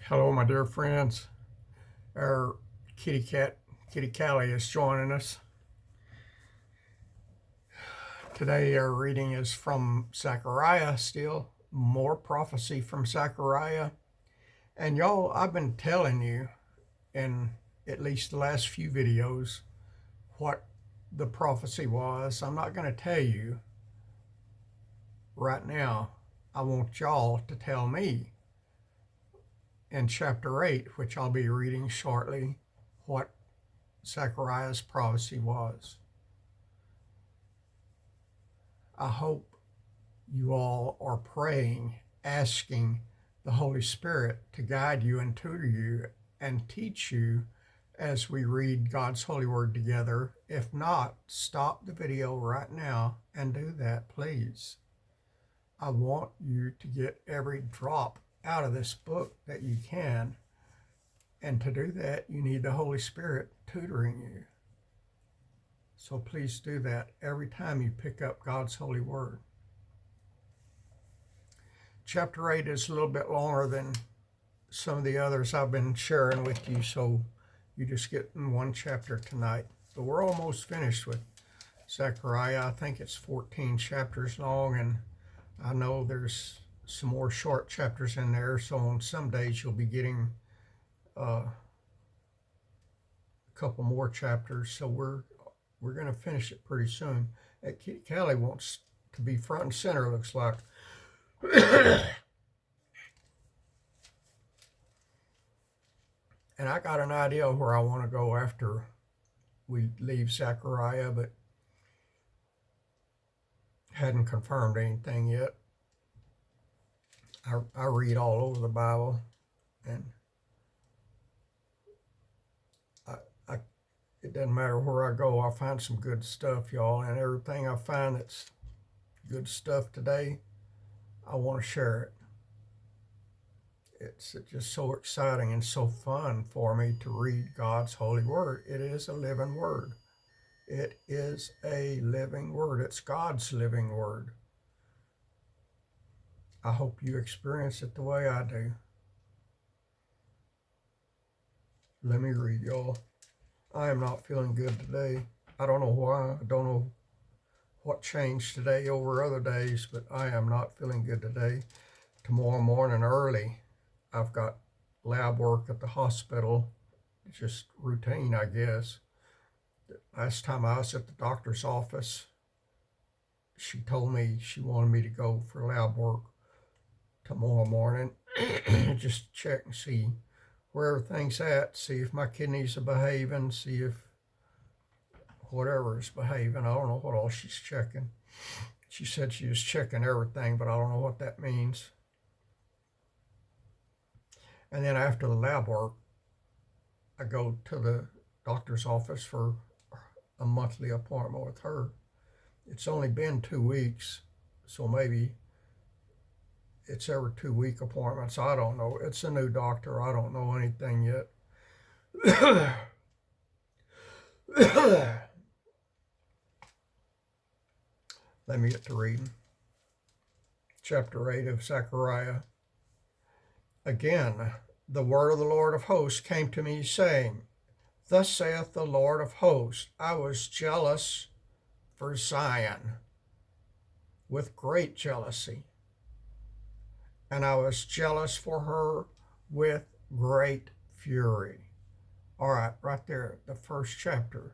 Hello, my dear friends. Our Kitty Callie, is joining us. Today, our reading is from Zechariah, still more prophecy from Zechariah. And y'all, I've been telling you in at least the last few videos what the prophecy was. I'm not going to tell you right now. I want y'all to tell me in chapter 8, which I'll be reading shortly, what Zechariah's prophecy was. I hope you all are praying, asking the Holy Spirit to guide you and tutor you and teach you as we read God's holy word together. If not, stop the video right now and do that, please. I want you to get every drop out of this book that you can. And to do that, you need the Holy Spirit tutoring you. So please do that every time you pick up God's holy word. Chapter 8 is a little bit longer than some of the others I've been sharing with you, so you just get in one chapter tonight. But we're almost finished with Zechariah. I think it's 14 chapters long, and I know there's some more short chapters in there, so on some days you'll be getting a couple more chapters. So we're going to finish it pretty soon. Kitty Callie wants to be front and center, looks like. And I got an idea where I want to go after we leave Zechariah, but hadn't confirmed anything yet. I read all over the Bible, and it doesn't matter where I go, I find some good stuff, y'all, and everything I find that's good stuff today, I want to share it. It's just so exciting and so fun for me to read God's holy word. It is a living word. It is a living word. It's God's living word. I hope you experience it the way I do. Let me read, y'all. I am not feeling good today. I don't know why. I don't know what changed today over other days, but I am not feeling good today. Tomorrow morning early, I've got lab work at the hospital. It's just routine, I guess. Last time I was at the doctor's office, she told me she wanted me to go for lab work tomorrow morning just check and see where everything's at, see if my kidneys are behaving, see if whatever is behaving. I don't know what all she's checking. She said she was checking everything, but I don't know what that means. And then after the lab work, I go to the doctor's office for a monthly appointment with her. It's only been 2 weeks, so maybe it's every 2-week appointments. I don't know. It's a new doctor. I don't know anything yet. Let me get to reading. Chapter 8 of Zechariah. Again, the word of the Lord of hosts came to me, saying, Thus saith the Lord of hosts, I was jealous for Zion with great jealousy, and I was jealous for her with great fury. All right, right there, the first chapter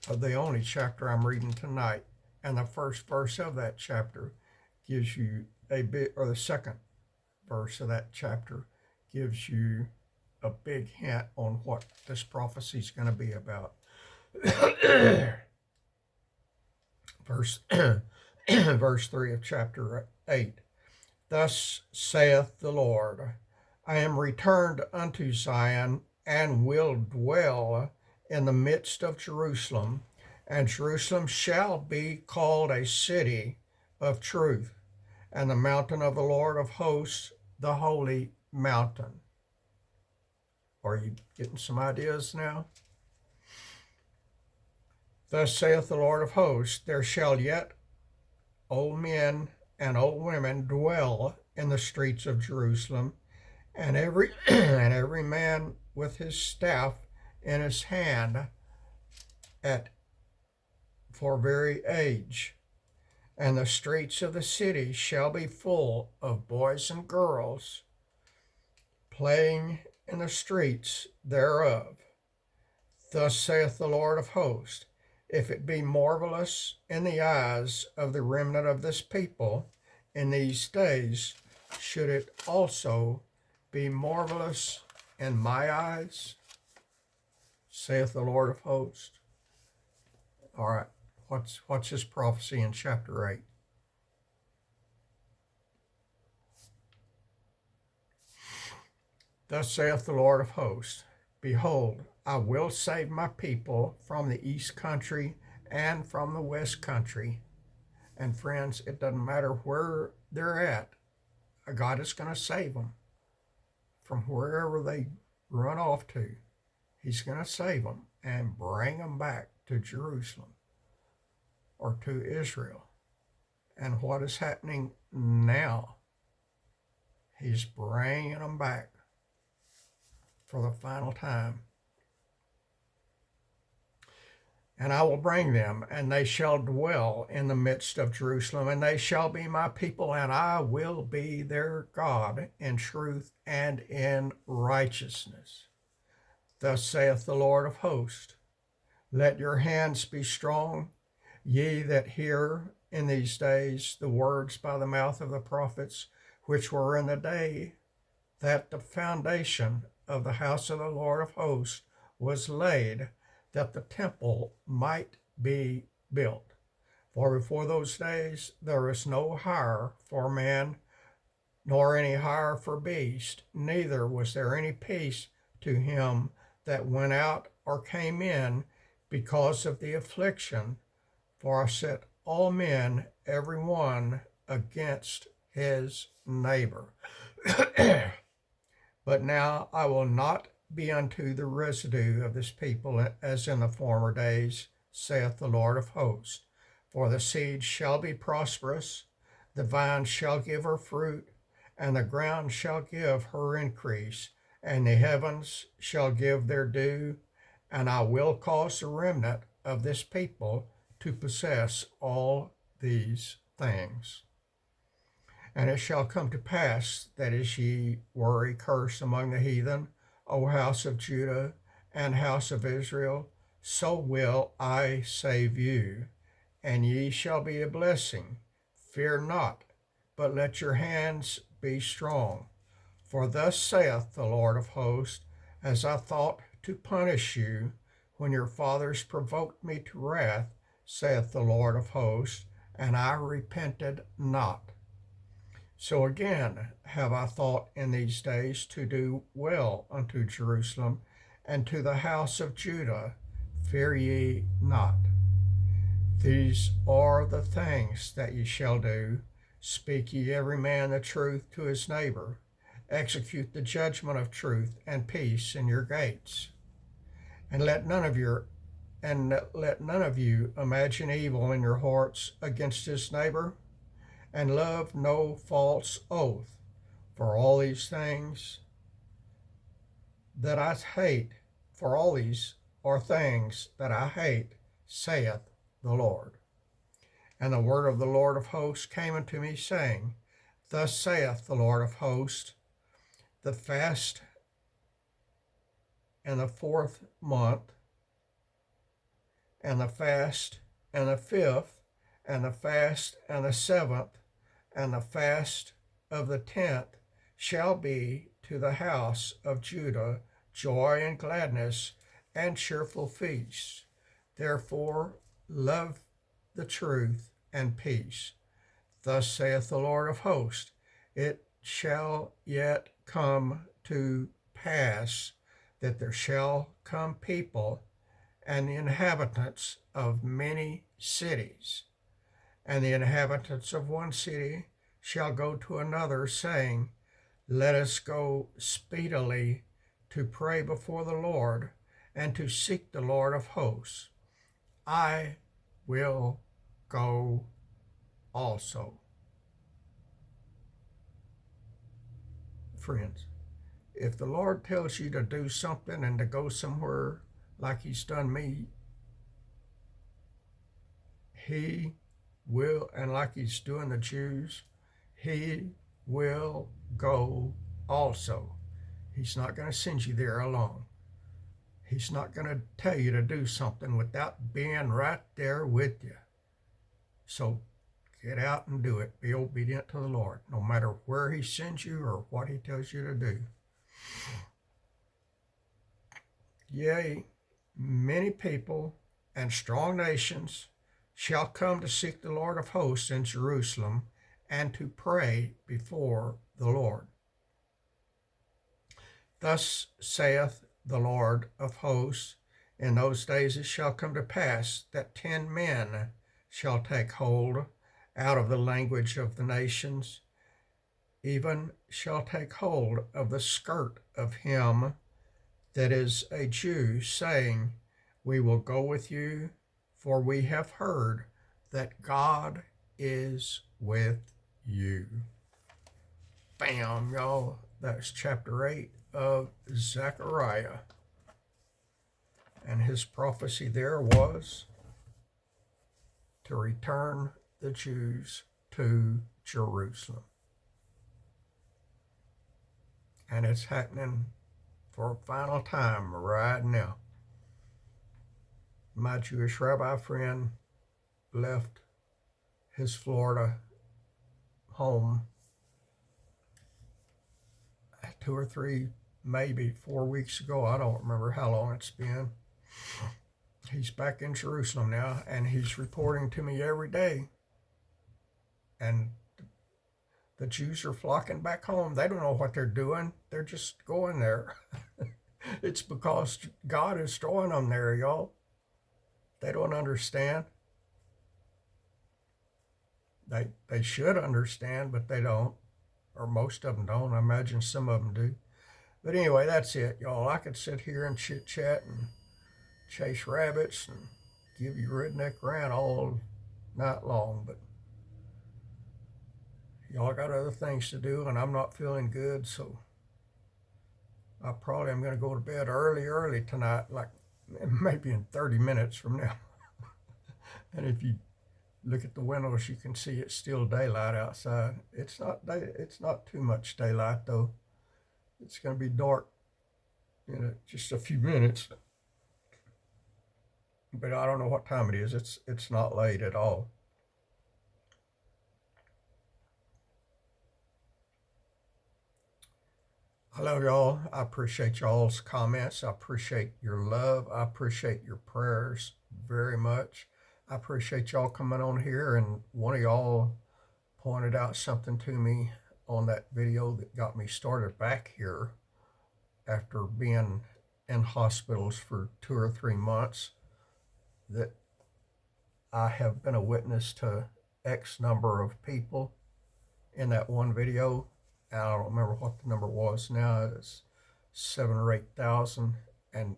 of the only chapter I'm reading tonight. And the first verse of that chapter gives you a bit, or the second verse of that chapter gives you a big hint on what this prophecy is going to be about. Verse 3 of chapter 8. Thus saith the Lord, I am returned unto Zion, and will dwell in the midst of Jerusalem, and Jerusalem shall be called a city of truth, and the mountain of the Lord of hosts, the holy mountain. Are you getting some ideas now? Thus saith the Lord of hosts, there shall yet old men and old women dwell in the streets of Jerusalem, and every and every man with his staff in his hand at for very age. And the streets of the city shall be full of boys and girls playing in the streets thereof. Thus saith the Lord of hosts, if it be marvelous in the eyes of the remnant of this people in these days, should it also be marvelous in my eyes, saith the Lord of hosts. All right, what's his prophecy in chapter 8? Thus saith the Lord of hosts, behold, I will save my people from the east country and from the west country. And friends, it doesn't matter where they're at, God is going to save them from wherever they run off to. He's going to save them and bring them back to Jerusalem or to Israel. And what is happening now? He's bringing them back for the final time. And I will bring them, and they shall dwell in the midst of Jerusalem, and they shall be my people, and I will be their God in truth and in righteousness. Thus saith the Lord of hosts, let your hands be strong, ye that hear in these days the words by the mouth of the prophets, which were in the day that the foundation of the house of the Lord of hosts was laid, that the temple might be built. For before those days there was no hire for man, nor any hire for beast, neither was there any peace to him that went out or came in, because of the affliction. For I set all men, every one, against his neighbor. But now I will not be unto the residue of this people as in the former days, saith the Lord of hosts. For the seed shall be prosperous, the vine shall give her fruit, and the ground shall give her increase, and the heavens shall give their due, and I will cause the remnant of this people to possess all these things. And it shall come to pass that as ye were a curse among the heathen, O house of Judah and house of Israel, so will I save you, and ye shall be a blessing. Fear not, but let your hands be strong. For thus saith the Lord of hosts, as I thought to punish you when your fathers provoked me to wrath, saith the Lord of hosts, and I repented not. So again have I thought in these days to do well unto Jerusalem and to the house of Judah. Fear ye not. These are the things that ye shall do. Speak ye every man the truth to his neighbor. Execute the judgment of truth and peace in your gates. And let none of you imagine evil in your hearts against his neighbor, and love no false oath. For all these things that I hate, for all these are things that I hate, saith the Lord. And the word of the Lord of hosts came unto me, saying, Thus saith the Lord of hosts, the fast and the 4th month, and the fast and the 5th, and the fast and the 7th, and the fast of the 10th shall be to the house of Judah joy and gladness and cheerful feasts. Therefore love the truth and peace. Thus saith the Lord of hosts, it shall yet come to pass that there shall come people and the inhabitants of many cities, and the inhabitants of one city shall go to another, saying, Let us go speedily to pray before the Lord, and to seek the Lord of hosts. I will go also. Friends, if the Lord tells you to do something and to go somewhere like he's done me, he will, and like he's doing the Jews, he will go also. He's not going to send you there alone. He's not going to tell you to do something without being right there with you. So get out and do it. Be obedient to the Lord, no matter where he sends you or what he tells you to do. Yea, many people and strong nations shall come to seek the Lord of hosts in Jerusalem and to pray before the Lord. Thus saith the Lord of hosts, in those days it shall come to pass that 10 men shall take hold out of the language of the nations, even shall take hold of the skirt of him that is a Jew, saying, we will go with you, for we have heard that God is with you. Bam, y'all. That's chapter 8 of Zechariah. And his prophecy there was to return the Jews to Jerusalem. And it's happening for a final time right now. My Jewish rabbi friend left his Florida home 2 or 3, maybe 4 weeks ago. I don't remember how long it's been. He's back in Jerusalem now, and he's reporting to me every day. And the Jews are flocking back home. They don't know what they're doing. They're just going there. It's because God is throwing them there, y'all. They don't understand. They should understand, but they don't. Or most of them don't. I imagine some of them do. But anyway, that's it, y'all. I could sit here and chit-chat and chase rabbits and give you Rednek Rant all night long, but y'all got other things to do, and I'm not feeling good, so I probably am going to go to bed early tonight, like maybe in 30 minutes from now. And if you look at the windows, you can see it's still daylight outside. It's not too much daylight, though. It's going to be dark in just a few minutes. But I don't know what time it is. It's not late at all. I love y'all. I appreciate y'all's comments. I appreciate your love. I appreciate your prayers very much. I appreciate y'all coming on here, and one of y'all pointed out something to me on that video that got me started back here after being in hospitals for 2 or 3 months, that I have been a witness to X number of people in that one video. And I don't remember what the number was now. It's 7,000 or 8,000. And,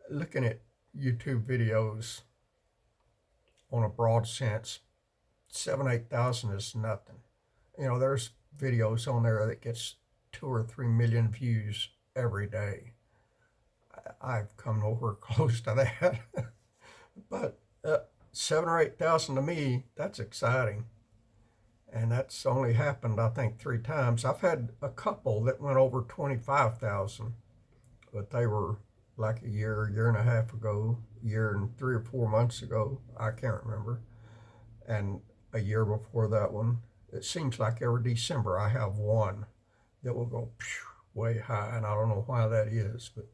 looking at YouTube videos on a broad sense, 7,000, 8,000 is nothing. There's videos on there that gets 2 or 3 million views every day. I've come nowhere close to that. But 7,000 or 8,000 to me, that's exciting. And that's only happened, I think, 3 times. I've had a couple that went over 25,000, but they were like a year and a half ago, year and 3 or 4 months ago. I can't remember. And a year before that one. It seems like every December I have one that will go way high, and I don't know why that is, but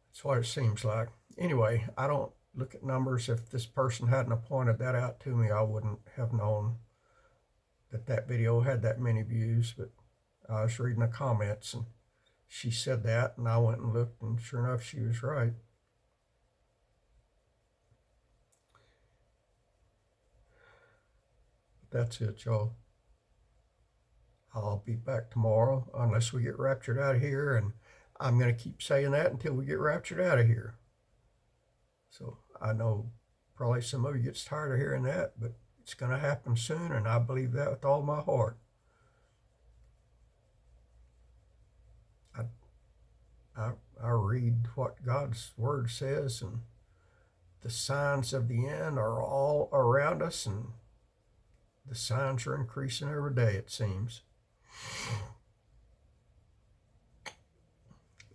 that's what it seems like. Anyway, I don't look at numbers. If this person hadn't pointed that out to me, I wouldn't have known that video had that many views. But I was reading the comments, and she said that, and I went and looked, and sure enough, she was right. That's it, y'all. I'll be back tomorrow unless we get raptured out of here, and I'm going to keep saying that until we get raptured out of here. So I know probably some of you gets tired of hearing that, but It's going to happen soon, and I believe that with all my heart. I, I read what God's Word says, and the signs of the end are all around us, and the signs are increasing every day, it seems.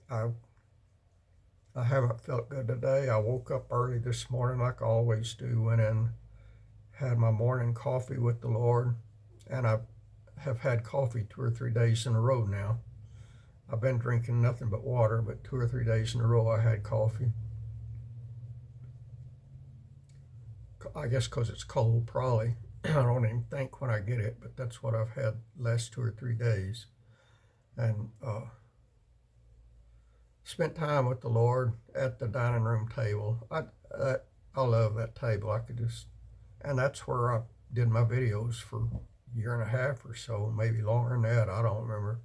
I haven't felt good today. I woke up early this morning like I always do, went in, had my morning coffee with the Lord, and I have had coffee 2 or 3 days in a row now. I've been drinking nothing but water, but 2 or 3 days in a row I had coffee. I guess because it's cold, probably. I don't even think when I get it, but that's what I've had last 2 or 3 days. And spent time with the Lord at the dining room table. I love that table. I could just, and that's where I did my videos for a year and a half or so, maybe longer than that. I don't remember.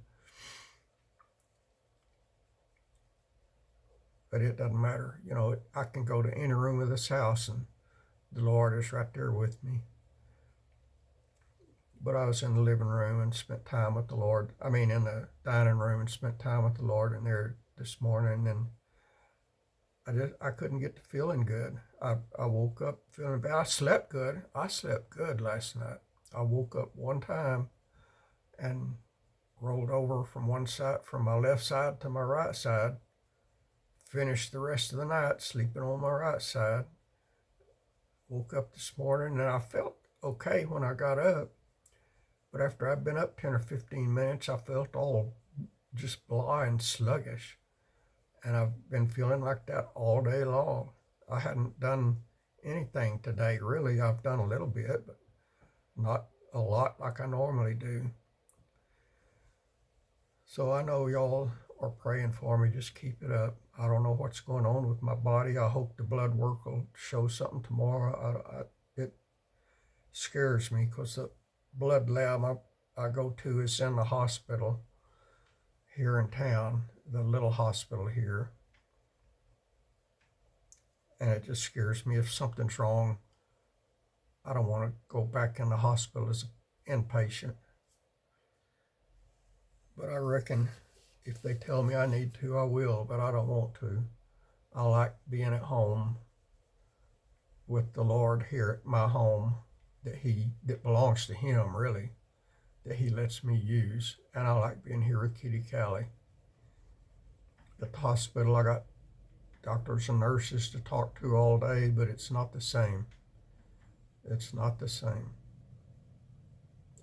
But it doesn't matter. You know, I can go to any room of this house and the Lord is right there with me. But I was in the living room and spent time with the Lord. I mean, in the dining room and spent time with the Lord in there this morning. And I couldn't get to feeling good. I woke up feeling bad. I slept good. I slept good last night. I woke up one time and rolled over from one side, from my left side to my right side. Finished the rest of the night sleeping on my right side. Woke up this morning and I felt okay when I got up. But after I'd been up 10 or 15 minutes, I felt all just blah and sluggish. And I've been feeling like that all day long. I hadn't done anything today, really. I've done a little bit, but not a lot like I normally do. So I know y'all are praying for me. Just keep it up. I don't know what's going on with my body. I hope the blood work will show something tomorrow. It scares me because the blood lab I go to is in the hospital here in town, the little hospital here. And it just scares me. If something's wrong, I don't want to go back in the hospital as an inpatient. But I reckon if they tell me I need to, I will, but I don't want to. I like being at home with the Lord here at my home that belongs to Him, really, that He lets me use. And I like being here with Kitty Callie. At the hospital, I got doctors and nurses to talk to all day, but it's not the same. It's not the same.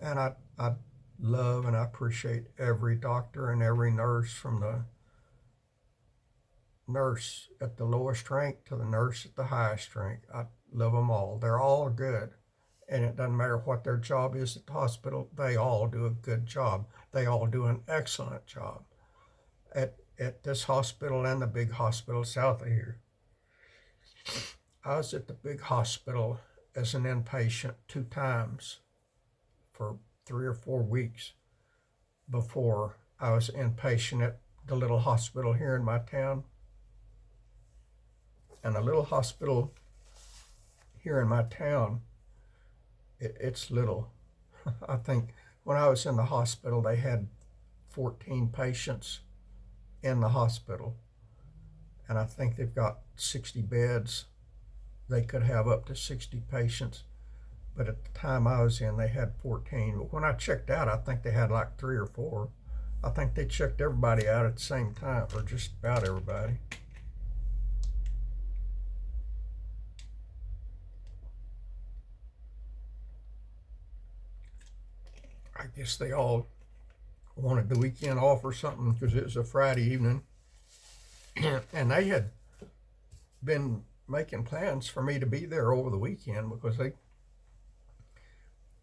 And I love and I appreciate every doctor and every nurse, from the nurse at the lowest rank to the nurse at the highest rank. I love them all. They're all good. And it doesn't matter what their job is at the hospital, they all do a good job. They all do an excellent job at this hospital and the big hospital south of here. I was at the big hospital as an inpatient 2 times for 3 or 4 weeks before I was inpatient at the little hospital here in my town. And the little hospital here in my town, it's little. I think when I was in the hospital, they had 14 patients in the hospital. And I think they've got 60 beds. They could have up to 60 patients. But at the time I was in, they had 14. But when I checked out, I think they had like 3 or 4. I think they checked everybody out at the same time, or just about everybody. I guess they all wanted the weekend off or something because it was a Friday evening. And they had been making plans for me to be there over the weekend because they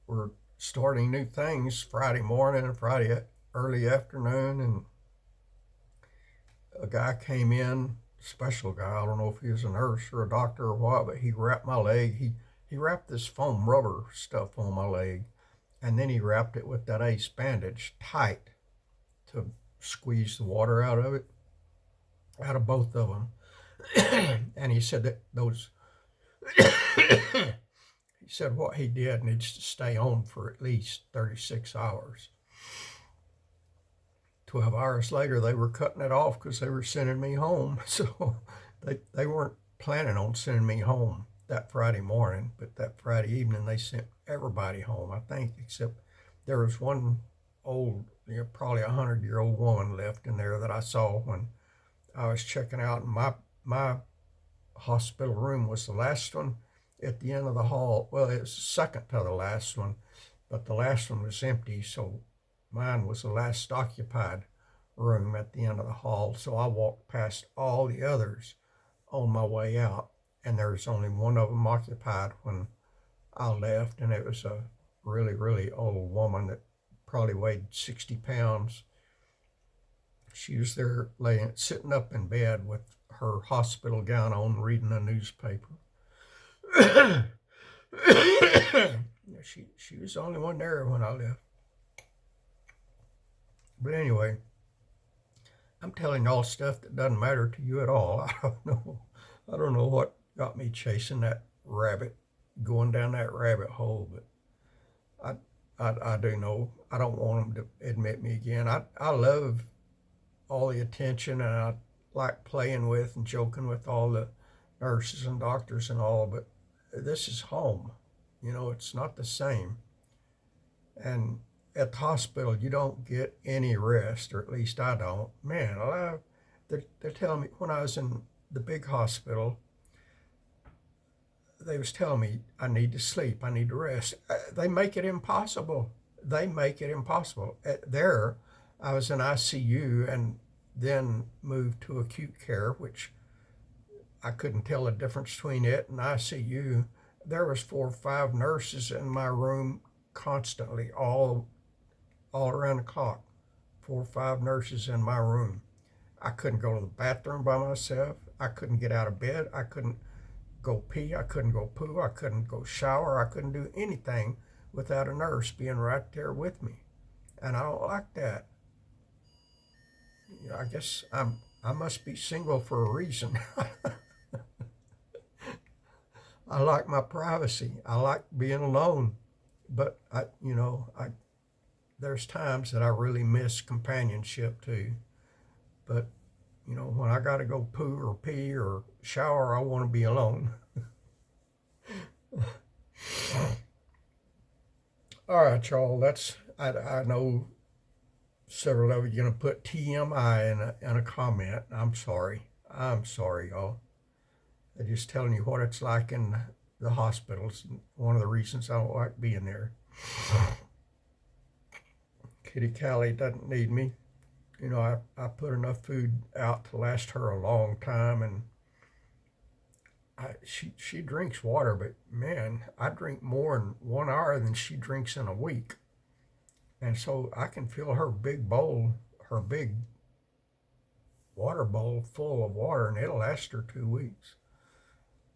were starting new things Friday morning and Friday early afternoon. And a guy came in, special guy. I don't know if he was a nurse or a doctor or what, but he wrapped my leg. He wrapped this foam rubber stuff on my leg, and then he wrapped it with that ace bandage tight to squeeze the water out of both of them. And he said that those, He said what he did needs to stay on for at least 36 hours. 12 hours later, they were cutting it off because they were sending me home. So they weren't planning on sending me home that Friday morning, but that Friday evening, they sent everybody home, I think, except there was one old, probably 100-year-old woman left in there that I saw when I was checking out. And my hospital room was the last one at the end of the hall. Well, it was the second to the last one, but the last one was empty, so mine was the last occupied room at the end of the hall. So I walked past all the others on my way out, and there was only one of them occupied when I left, and it was a really, really old woman that probably weighed 60 pounds. She was there sitting up in bed with her hospital gown on, reading a newspaper. She was the only one there when I left. But anyway, I'm telling y'all stuff that doesn't matter to you at all. I don't know what got me chasing that rabbit, going down that rabbit hole, but I do know I don't want them to admit me again. I love all the attention, and I like playing with and joking with all the nurses and doctors and all, but this is home. It's not the same. And at the hospital, you don't get any rest, or at least I don't. Man, they're telling me when I was in the big hospital, they was telling me I need to sleep, I need to rest. They make it impossible. They make it impossible. There, I was in ICU and then moved to acute care, which I couldn't tell the difference between it and ICU. There was 4 or 5 nurses in my room constantly, all around the clock. 4 or 5 nurses in my room. I couldn't go to the bathroom by myself. I couldn't get out of bed. I couldn't go pee. I couldn't go poo. I couldn't go shower. I couldn't do anything without a nurse being right there with me. And I don't like that. I guess I must be single for a reason. I like my privacy. I like being alone. But there's times that I really miss companionship too. But when I got to go poo or pee or shower, I want to be alone. All right, y'all. I know several of you are going to put TMI in a comment. I'm sorry, y'all. I'm just telling you what it's like in the hospitals. One of the reasons I don't like being there. Kitty Callie doesn't need me. I put enough food out to last her a long time, and she drinks water, but man, I drink more in 1 hour than she drinks in a week. And so I can fill her big water bowl full of water, and it'll last her 2 weeks.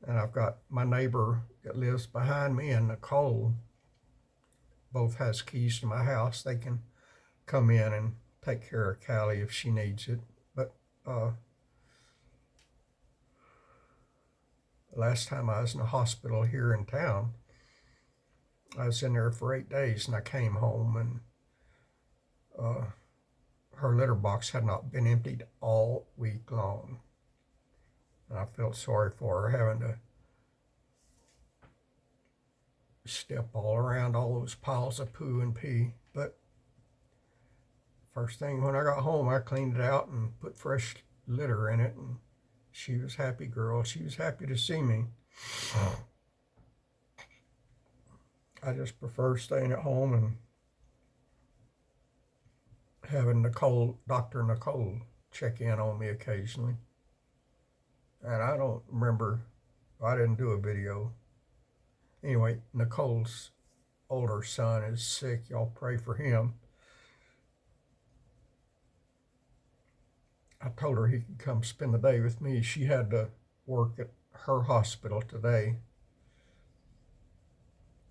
And I've got my neighbor that lives behind me and Nicole, both has keys to my house. They can come in and take care of Callie if she needs it. But last time I was in a hospital here in town, I was in there for 8 days, and I came home, and her litter box had not been emptied all week long. And I felt sorry for her, having to step all around all those piles of poo and pee. But first thing when I got home, I cleaned it out and put fresh litter in it, and she was a happy girl. She was happy to see me. I just prefer staying at home and having Dr. Nicole, check in on me occasionally. And I don't remember, I didn't do a video. Anyway, Nicole's older son is sick. Y'all pray for him. I told her he could come spend the day with me. She had to work at her hospital today.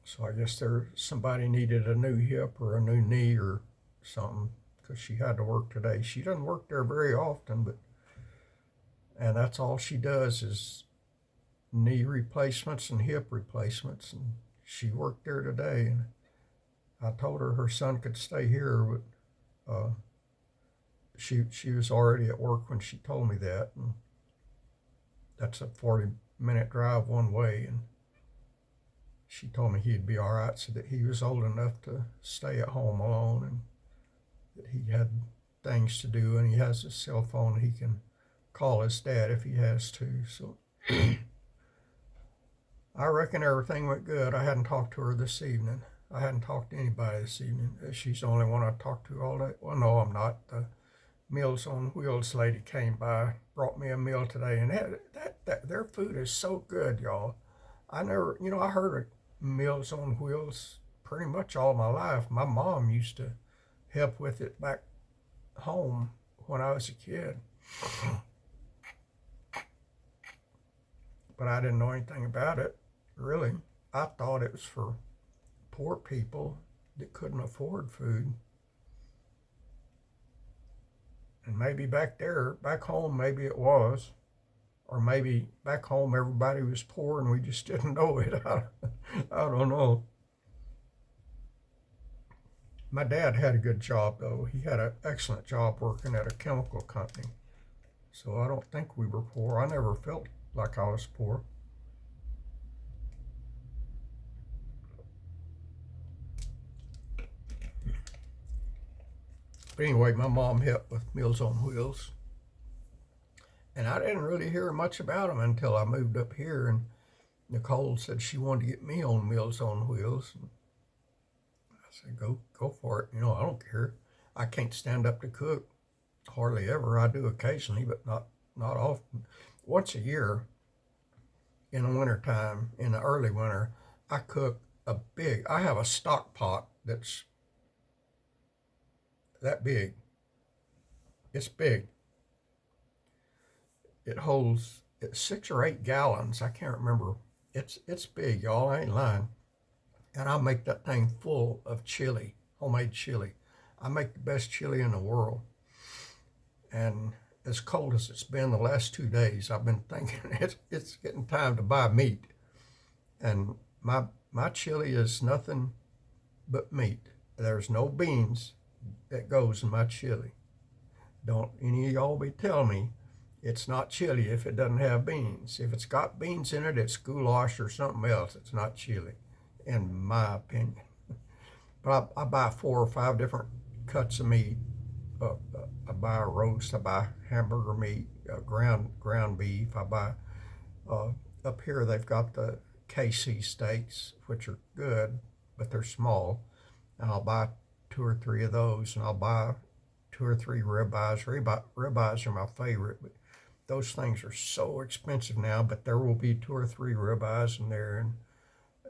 So I guess somebody needed a new hip or a new knee or something, because she had to work today. She doesn't work there very often, and that's all she does is knee replacements and hip replacements. And she worked there today, and I told her son could stay here, but she was already at work when she told me that, and that's a 40-minute drive one way, and she told me he'd be all right, so that he was old enough to stay at home alone, and that he had things to do, and he has a cell phone. He can call his dad if he has to. So I reckon everything went good. I hadn't talked to her this evening. I hadn't talked to anybody this evening. She's the only one I talked to all day. Well, no, I'm not. The Meals on Wheels lady came by, brought me a meal today, and their food is so good, y'all. I never, I heard of Meals on Wheels pretty much all my life. My mom used to help with it back home when I was a kid, but I didn't know anything about it, really. I thought it was for poor people that couldn't afford food. And maybe back home, maybe it was. Or maybe back home everybody was poor and we just didn't know it. I don't know. My dad had a good job, though. He had an excellent job working at a chemical company. So I don't think we were poor. I never felt like I was poor. But anyway, my mom helped with Meals on Wheels. And I didn't really hear much about them until I moved up here, and Nicole said she wanted to get me on Meals on Wheels. And I said, go for it. I don't care. I can't stand up to cook hardly ever. I do occasionally, but not often. Once a year in the wintertime, in the early winter, I cook I have a stock pot that's that big. It's big. It holds 6 or 8 gallons. I can't remember. It's big, y'all. I ain't lying. And I make that thing full of chili, homemade chili. I make the best chili in the world. And as cold as it's been the last 2 days, I've been thinking it's getting time to buy meat. And my chili is nothing but meat. There's no beans that goes in my chili. Don't any of y'all be telling me it's not chili if it doesn't have beans. If it's got beans in it, it's goulash or something else. It's not chili, in my opinion. But I buy 4 or 5 different cuts of meat. I buy a roast. I buy hamburger meat, ground beef. I buy up here they've got the KC steaks, which are good, but they're small. And I'll buy 2 or 3 of those, and I'll buy 2 or 3 ribeyes. Ribeyes are my favorite, but those things are so expensive now. But there will be 2 or 3 ribeyes in there, and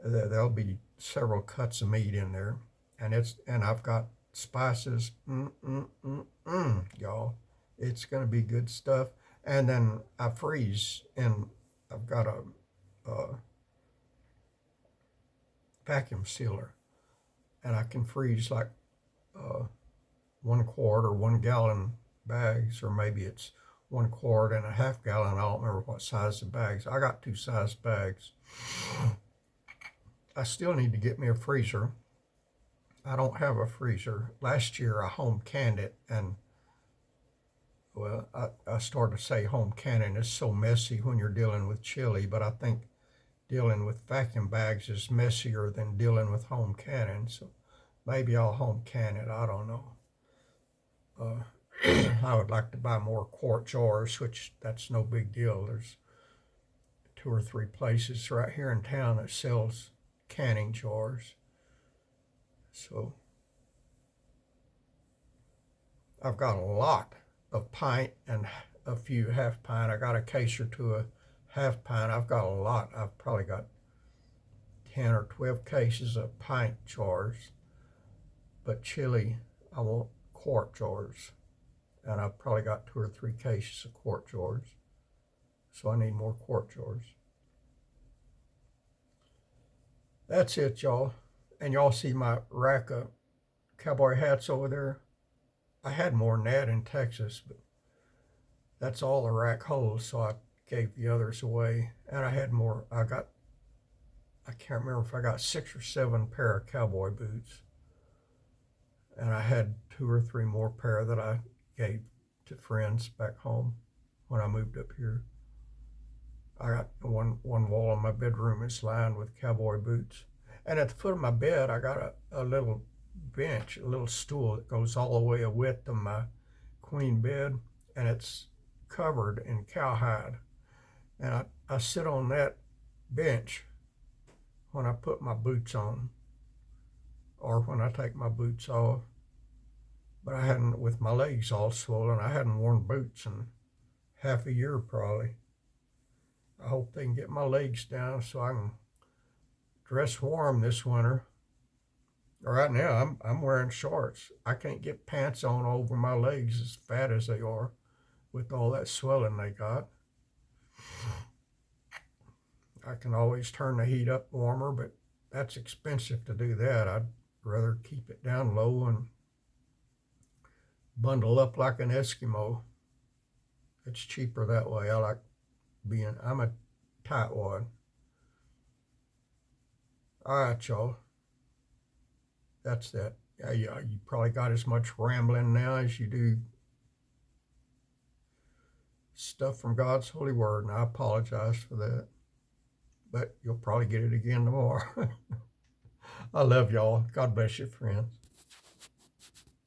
there'll be several cuts of meat in there, and I've got spices, y'all. It's gonna be good stuff. And then I freeze, and I've got a vacuum sealer, and I can freeze like 1 quart or 1 gallon bags, or maybe it's 1 quart and a half gallon. I don't remember what size the bags. I got 2 size bags. I still need to get me a freezer. I don't have a freezer. Last year I home canned it, and well, I started to say home canning is so messy when you're dealing with chili, but I think dealing with vacuum bags is messier than dealing with home canning. So maybe I'll home can it. I don't know. I would like to buy more quart jars, which that's no big deal. There's 2 or 3 places right here in town that sells canning jars. So I've got a lot of pint and a few half pint. I got a case or 2 of half pint. I've got a lot. I've probably got 10 or 12 cases of pint jars. But chili, I want quart jars. And I've probably got 2 or 3 cases of quart jars. So I need more quart jars. That's it, y'all. And y'all see my rack of cowboy hats over there? I had more than that in Texas, but that's all the rack holds, so I gave the others away. And I had more. I I can't remember if I got 6 or 7 pair of cowboy boots. And I had 2 or 3 more pair that I gave to friends back home when I moved up here. I got one wall in my bedroom is lined with cowboy boots. And at the foot of my bed, I got a little bench, a little stool that goes all the way a width of my queen bed, and it's covered in cowhide. And I sit on that bench when I put my boots on or when I take my boots off. But I hadn't, with my legs all swollen, I hadn't worn boots in half a year probably. I hope they can get my legs down so I can dress warm this winter. Right now, I'm wearing shorts. I can't get pants on over my legs as fat as they are with all that swelling they got. I can always turn the heat up warmer, but that's expensive to do that. I'd rather keep it down low and bundle up like an Eskimo. It's cheaper that way. I like I'm a tightwad. All right, y'all. That's that. Yeah, you probably got as much rambling now as you do stuff from God's holy word, and I apologize for that. But you'll probably get it again tomorrow. I love y'all. God bless you, friends.